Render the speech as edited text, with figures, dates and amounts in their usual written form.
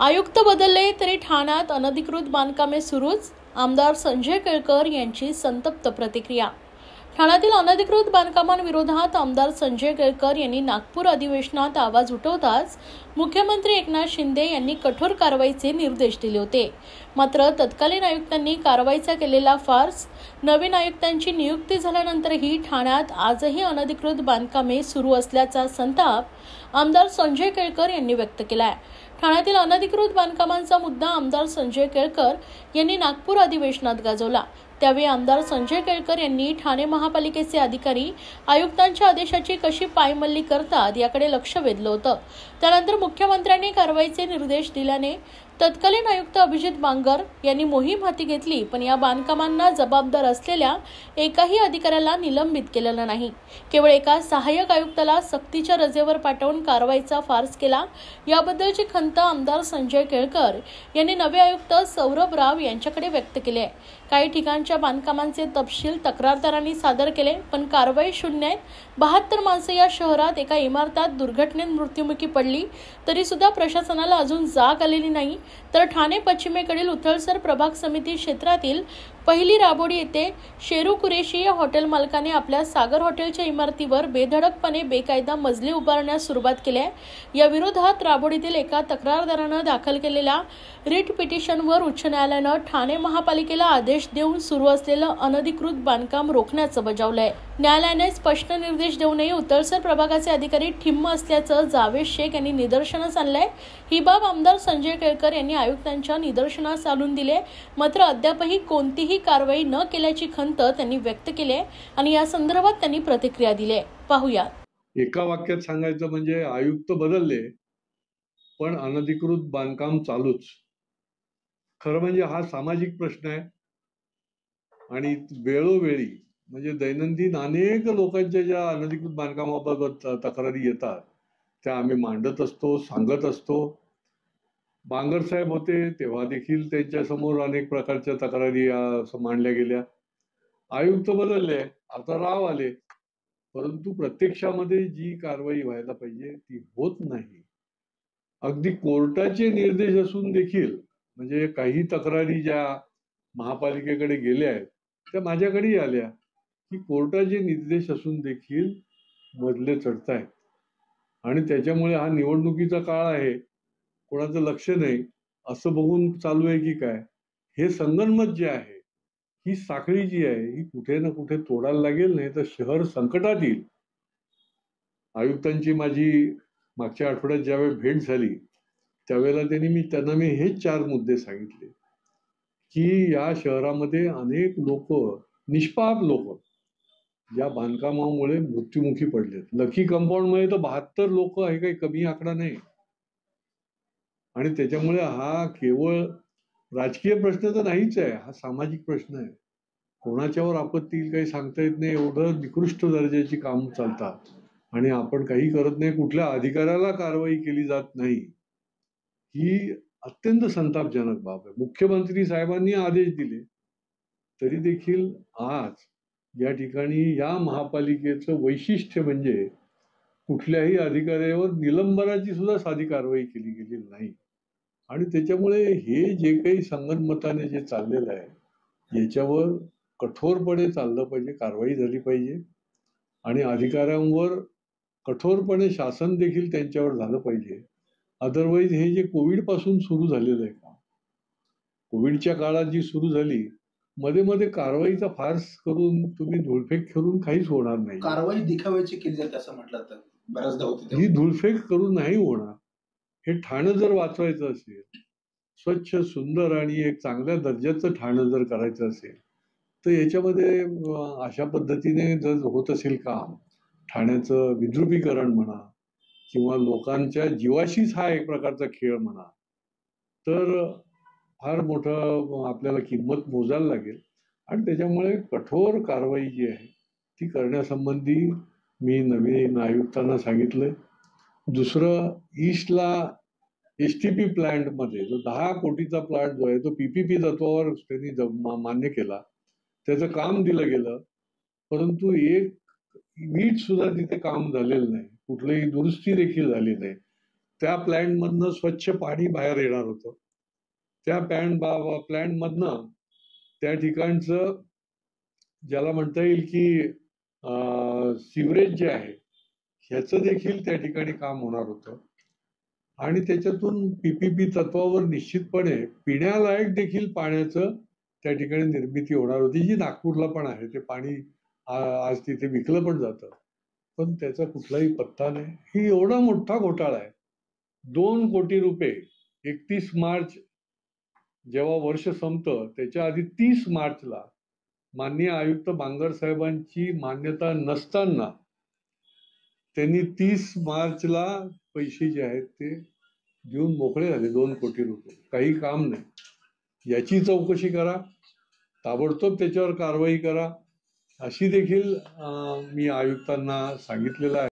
आयुक्त बदलले तरी ठाण्यात अनधिकृत बांधकामे सुरूच, आमदार संजय केळकर यांची संतप्त प्रतिक्रिया। ठाण्यातील अनधिकृत बांधकामांविरोधात आमदार संजय केळकर यांनी नागपूर अधिवेशनात आवाज उठवताच मुख्यमंत्री एकनाथ शिंदे यांनी कठोर कारवाईचे निर्देश दिले होते। मात्र तत्कालीन आयुक्तांनी कारवाईचा केलेला फार्स, नवीन आयुक्तांची नियुक्ती झाल्यानंतरही ठाण्यात आजही अनधिकृत बांधकामे सुरू असल्याचा संताप आमदार संजय केळकर यांनी व्यक्त केलाय। ठाण्यातील अनधिकृत बांधकामांचा मुद्दा आमदार संजय केळकर यांनी नागपूर अधिवेशनात गाजवला। त्यावेळी आमदार संजय केळकर यांनी ठाणे महापालिकेचे अधिकारी आयुक्तांच्या आदेशाची कशी पायमल्ली करतात याकडे लक्ष वेधलं होतं। त्यानंतर मुख्यमंत्र्यांनी कारवाईचे निर्देश दिल्याने तत्कालीन आयुक्त अभिजित बांगर यांनी मोहीम हाती घेतली, पण या बांधकामांना जबाबदार असलेल्या एकाही अधिकाऱ्याला निलंबित केलेलं नाही। केवळ एका सहाय्यक आयुक्ताला सक्तीच्या रजेवर पाठवून कारवाईचा फार्स केला। याबद्दलची खंत आमदार संजय केळकर यांनी नवे आयुक्त सौरभ राव यांच्याकडे व्यक्त केली आहे। काही ठिकाणच्या बांधकामांचे तपशील तक्रारदारांनी सादर केले, पण कारवाई शून्य आहे। 72 माणसं या शहरात एका इमारतात दुर्घटनेत मृत्युमुखी पडली तरी सुद्धा प्रशासनाला अजून जाग आलेली नाही। तर ठाणे पश्चिमेकडील उथळसर प्रभाग समिती क्षेत्रातील पहिली राबोडी येथे शेरू कुरेशी या हॉटेल मालकाने आपल्या सागर हॉटेलच्या इमारतीवर बेधडकपणे बेकायदा मजले उभारण्यास सुरुवात केली आहे। या विरोधात राबोडीतील एका तक्रारदारानं दाखल केलेल्या रिट पिटिशनवर उच्च न्यायालयानं ठाणे महापालिकेला आदेश देऊन सुरू असलेलं अनधिकृत बांधकाम रोखण्याचं बजावलंय। न्यायालयाने स्पष्ट निर्देश देऊनही उथळसर प्रभागाचे अधिकारी ठिम्म असल्याचं जावेद शेख यांनी निदर्शनास आणलंय। ही बाब आमदार संजय केळकर यांनी आयुक्तांच्या निदर्शनास आणून दिले, मात्र अद्यापही कोणतीही कारवाई न केल्याची खंत त्यांनी व्यक्त केली आणि या संदर्भात त्यांनी प्रतिक्रिया दिली। पाहूया। एका वाक्यात सांगायचं म्हणजे आयुक्त बदलले पण अनधिकृत बांधकाम चालूच। खरं म्हणजे हा सामाजिक प्रश्न आहे आणि वेळोवेळी म्हणजे दैनंदिन अनेक लोकांच्या ज्या अनधिकृत बांधकामाबाबत तक्रारी येतात त्या आम्ही मांडत असतो, सांगत असतो। बांगर साहेब होते तेव्हा देखील त्यांच्या समोर अनेक प्रकारच्या तक्रारी मांडल्या गेल्या। आयुक्त बदलले, आता राव आले, परंतु प्रत्यक्षामध्ये जी कारवाई व्हायला पाहिजे ती होत नाही। अगदी कोर्टाचे निर्देश असून देखील म्हणजे काही तक्रारी ज्या महापालिकेकडे गेल्या आहेत त्या माझ्याकडेही आल्या की कोर्टाचे निर्देश असून देखील मजले चढतायत आणि त्याच्यामुळे हा निवडणुकीचा काळ आहे, कोणाचं लक्ष नाही असं बघून चालू आहे की काय, हे संगनमत जे आहे, ही साखळी जी आहे ही कुठे ना कुठे तोडायला लागेल, नाही तर शहर संकटात येईल। आयुक्तांची माझी मागच्या आठवड्यात ज्यावेळी भेट झाली त्यावेळेला त्यांना मी हेच 4 मुद्दे सांगितले की या शहरामध्ये अनेक लोक, निष्पाप लोक या बांधकामामुळे मृत्युमुखी पडलेत। लकी कंपाऊंड मध्ये तर 72 लोक आहे, काही कमी आकडा नाही। आणि त्याच्यामुळे हा केवळ राजकीय प्रश्न तर नाहीच आहे, हा सामाजिक प्रश्न आहे। कोणाच्यावर आपत्ती येईल काही सांगता येत नाही, एवढं निकृष्ट दर्जाची काम चालतात आणि आपण काही करत नाही, कुठल्या अधिकाऱ्याला कारवाई केली जात नाही, ही अत्यंत संतापजनक बाब आहे। मुख्यमंत्री साहेबांनी आदेश दिले तरी देखील आज या ठिकाणी या महापालिकेचं वैशिष्ट्य म्हणजे कुठल्याही अधिकाऱ्यावर निलंबनाची सुद्धा साधी कारवाई केली गेलेली नाही। आणि त्याच्यामुळे हे जे काही संगनमताने जे चाललेलं आहे याच्यावर कठोरपणे चाललं पाहिजे, कारवाई झाली पाहिजे आणि अधिकाऱ्यांवर कठोरपणे शासन देखील त्यांच्यावर झालं पाहिजे। अदरवाईज हे जे कोविड पासून सुरू झालेलं आहे का, कोविडच्या काळात जी सुरू झाली मध्ये मध्ये कारवाईचा फार्स करून तुम्ही धुळफेक करून काहीच होणार नाही। कारवाई दिखाव्याची केली जाते असं म्हटलं तर बऱ्याचदा होते, ही धुळफेक करून नाही होणार। हे ठाणं जर वाचवायचं असेल, स्वच्छ सुंदर आणि एक चांगल्या दर्जाचं ठाणं जर करायचं असेल तर याच्यामध्ये अशा पद्धतीने जर होत असेल काम, ठाण्याचं विद्रुपीकरण म्हणा किंवा लोकांच्या जीवाशीच हा एक प्रकारचा खेळ म्हणा, तर फार मोठं आपल्याला किंमत मोजायला लागेल। आणि त्याच्यामुळे कठोर कारवाई जी आहे ती करण्यासंबंधी मी नवीन आयुक्तांना सांगितलंय। दुसरं, ईस्टला एसटीपी प्लांट मध्ये जो 10 कोटीचा प्लांट जो आहे तो पीपीपी तत्वावर त्यांनी मान्य केला, त्याचं काम दिलं गेलं, परंतु एक वीट सुद्धा तिथे काम झालेलं नाही, कुठलीही दुरुस्ती देखील झाली नाही। त्या प्लॅन्टमधनं स्वच्छ पाणी बाहेर येणार होतं. त्या प्लॅन्टमधनं त्या ठिकाणचं ज्याला म्हणता येईल की सिवरेज जे आहे ह्याचं देखील त्या ठिकाणी काम होणार होतं. आणि त्याच्यातून पीपीपी तत्वावर निश्चितपणे पिण्यालायक देखील पाण्याचं त्या ठिकाणी निर्मिती होणार होती, जी नागपूरला पण आहे. ते पाणी आज तिथे विकलं पण जातं, पण त्याचा कुठलाही पत्ता नाही. ही एवढा मोठा घोटाळा आहे. 2 कोटी रुपये 31 मार्च जेव्हा वर्ष संपतं त्याच्या आधी 30 मार्चला माननीय आयुक्त बांगर साहेबांची मान्यता नसताना त्यांनी 30 मार्चला पैसे जे आहेत ते देऊन मोकळे झाले. 2 कोटी रुपये, काही काम नाही. याची चौकशी करा, ताबडतोब त्याच्यावर कारवाई करा, अशी देखील मी आयुक्तांना सांगितलेलं आहे.